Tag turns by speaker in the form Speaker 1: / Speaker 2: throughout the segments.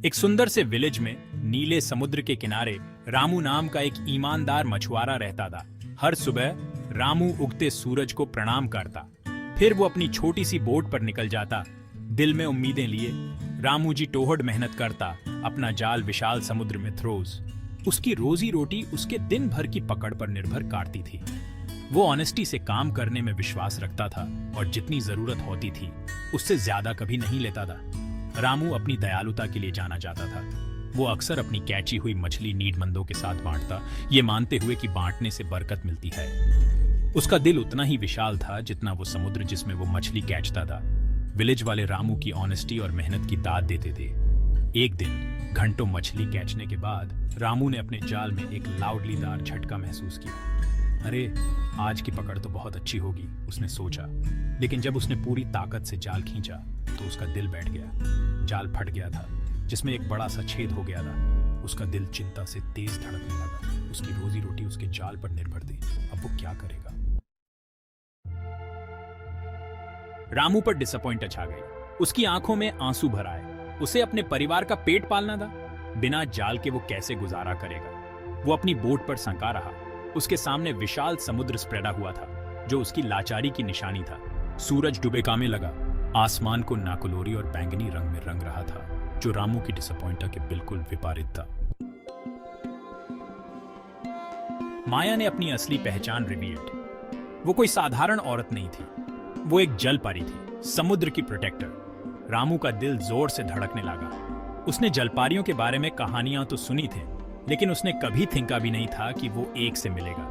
Speaker 1: एक सुंदर से विलेज में नीले समुद्र के किनारे रामू नाम का एक ईमानदार मछुआरा रहता था। हर सुबह रामू उगते सूरज को प्रणाम करता, फिर वो अपनी छोटी सी बोट पर निकल जाता। दिल में उम्मीदें लिए रामू जी टोहड़ मेहनत करता, अपना जाल विशाल समुद्र में थ्रोज। उसकी रोजी रोटी उसके दिन भर की पकड़ पर निर्भर करती थी। वो ऑनेस्टी से काम करने में विश्वास रखता था और जितनी जरूरत होती थी उससे ज्यादा कभी नहीं लेता था। रामू अपनी दयालुता के लिए जाना जाता था। वो अक्सर अपनी कैची हुई मछली नीडमंदों के साथ बांटता, ये मानते हुए कि बांटने से बरकत मिलती है। उसका दिल उतना ही विशाल था जितना वो समुद्र जिसमें वो मछली कैचता था। विलेज वाले रामू की ऑनेस्टी और मेहनत की दाद देते थे। एक दिन घंटों मछली कैचने के बाद रामू ने अपने जाल में एक लाउडलीदार झटका महसूस किया। अरे, आज की पकड़ तो बहुत अच्छी होगी, उसने सोचा। लेकिन जब उसने पूरी ताकत से जाल खींचा तो उसका दिल बैठ गया। जाल फट गया था, जिसमें एक बड़ा सा छेद हो गया था। उसका दिल चिंता से तेज धड़कने लगा। उसकी रोजी रोटी उसके जाल पर निर्भर थी। अब वो क्या करेगा? रामू पर डिसअपॉइंट छा गई। उसकी आंखों में आंसू भर आए। उसे अपने परिवार का पेट पालना था। बिना जाल के वो कैसे गुजारा करेगा? वो अपनी बोट पर संका रहा। उसके सामने विशाल समुद्र स्प्रेडा हुआ था, जो उसकी लाचारी की निशानी था। सूरज डूबे कामे लगा। आसमान को नाकुलोरी और बैंगनी रंग में रंग रहा था, जो रामू की डिसअपॉइंटर के बिल्कुल विपरीत था। माया ने अपनी असली पहचान रिवील्ड। वो कोई साधारण औरत नहीं थी, वो एक जल परी थी, समुद्र की प्रोटेक्टर। रामू का दिल जोर से धड़कने लगा। उसने जलपारियों के बारे में कहानियां तो सुनी थी, लेकिन उसने कभी थिंका भी नहीं था कि वो एक से मिलेगा।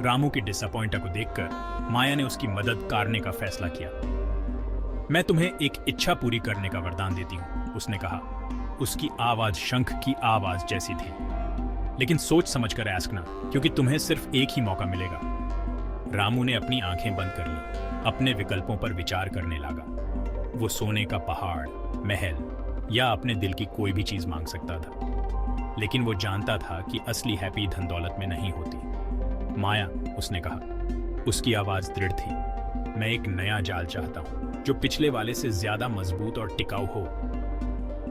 Speaker 1: रामू की डिसअपॉइंटर को देखकर माया ने उसकी मदद करने का फैसला किया। मैं तुम्हें एक इच्छा पूरी करने का वरदान देती हूँ, उसने कहा। उसकी आवाज शंख की आवाज जैसी थी। लेकिन सोच समझकर ऐस्क ना, क्योंकि तुम्हें सिर्फ एक ही मौका मिलेगा। रामू ने अपनी आंखें बंद कर ली, अपने विकल्पों पर विचार करने लगा। वो सोने का पहाड़, महल या अपने दिल की कोई भी चीज मांग सकता था, लेकिन वो जानता था कि असली हैप्पी धन दौलत में नहीं होती। माया, उसने कहा। उसकी आवाज दृढ़ थी। मैं एक नया जाल चाहता हूं, जो पिछले वाले से ज्यादा मजबूत और टिकाऊ हो।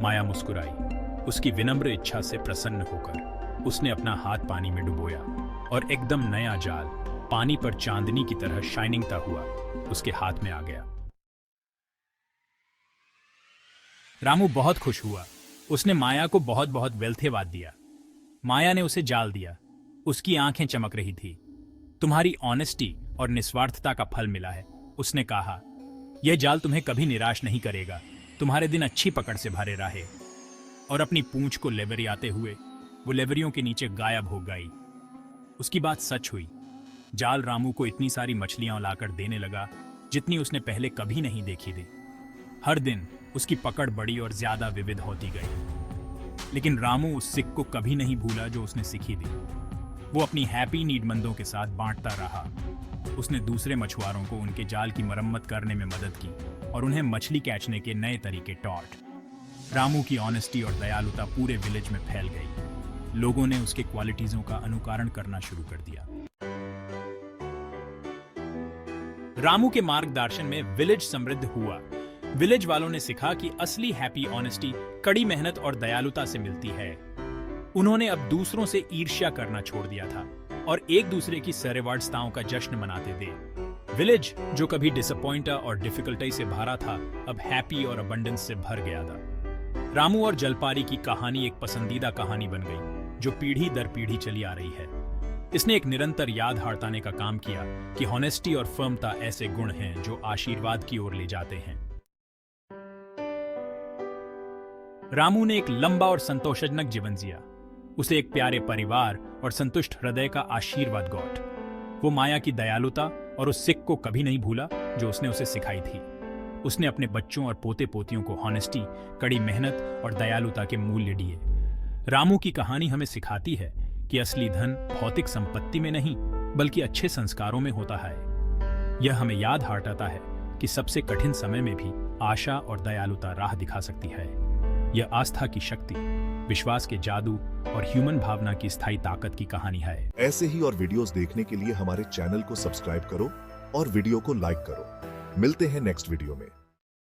Speaker 1: माया मुस्कुराई। उसकी विनम्र इच्छा से प्रसन्न होकर उसने अपना हाथ पानी में डुबोया और एकदम नया जाल पानी पर चांदनी की तरह शाइनिंगता हुआ उसके हाथ में आ गया। रामू बहुत खुश हुआ। उसने माया को बहुत बहुत वेल्थेवाद दिया। माया ने उसे जाल दिया। उसकी आंखें चमक रही थी। तुम्हारी ऑनेस्टी और निस्वार्थता का फल मिला है, उसने कहा। यह जाल तुम्हें कभी निराश नहीं करेगा। तुम्हारे दिन अच्छी पकड़ से भरे रहे। और अपनी पूंछ को लेवरियाते हुए वो लेवरियों के नीचे गायब हो गई। उसकी बात सच हुई। जाल रामू को इतनी सारी मछलियां लाकर देने लगा जितनी उसने पहले कभी नहीं देखी थी। हर दिन उसकी पकड़ बड़ी और ज्यादा विविध होती गई। लेकिन रामू उस सीख को कभी नहीं भूला जो उसने सीखी थी। वो अपनी हैप्पी नीडमंदों के साथ बांटता रहा। उसने दूसरे मछुआरों को उनके जाल की मरम्मत करने में मदद की और उन्हें मछली कैचने के नए तरीके टॉट। रामू की ऑनेस्टी और दयालुता पूरे विलेज में फैल गई। लोगों ने उसके क्वालिटीजों का अनुकरण करना शुरू कर दिया। रामू के मार्गदर्शन में विलेज समृद्ध हुआ। विलेज वालों ने सीखा कि असली हैप्पी ऑनेस्टी कड़ी मेहनत और दयालुता से मिलती है। उन्होंने अब दूसरों से ईर्ष्या करना छोड़ दिया था और एक दूसरे की सर्वोत्तमताओं का जश्न मनाते थे। विलेज, जो कभी डिसअपॉइंटर और डिफिकल्टी से भरा था, अब हैप्पी और अबंडेंस से भर गया था। रामू और जलपारी की कहानी एक पसंदीदा कहानी बन गई, जो पीढ़ी दर पीढ़ी चली आ रही है। इसने एक निरंतर याद हड़ताने का काम किया कि ऑनेस्टी और फर्मता ऐसे गुण हैं जो आशीर्वाद की ओर ले जाते हैं। रामू ने एक लंबा और संतोषजनक जीवन जिया। उसे एक प्यारे परिवार और संतुष्ट हृदय का आशीर्वाद गॉट। वो माया की दयालुता और उस सिख को कभी नहीं भूला जो उसने उसे सिखाई थी। उसने अपने बच्चों और पोते पोतियों को ऑनेस्टी, कड़ी मेहनत और दयालुता के मूल्य दिए। रामू की कहानी हमें सिखाती है कि असली धन भौतिक संपत्ति में नहीं, बल्कि अच्छे संस्कारों में होता है। यह हमें याद हटाता है कि सबसे कठिन समय में भी आशा और दयालुता राह दिखा सकती है। यह आस्था की शक्ति, विश्वास के जादू और ह्यूमन भावना की स्थायी ताकत की कहानी है।
Speaker 2: ऐसे ही और वीडियोस देखने के लिए हमारे चैनल को सब्सक्राइब करो और वीडियो को लाइक करो। मिलते हैं नेक्स्ट वीडियो में।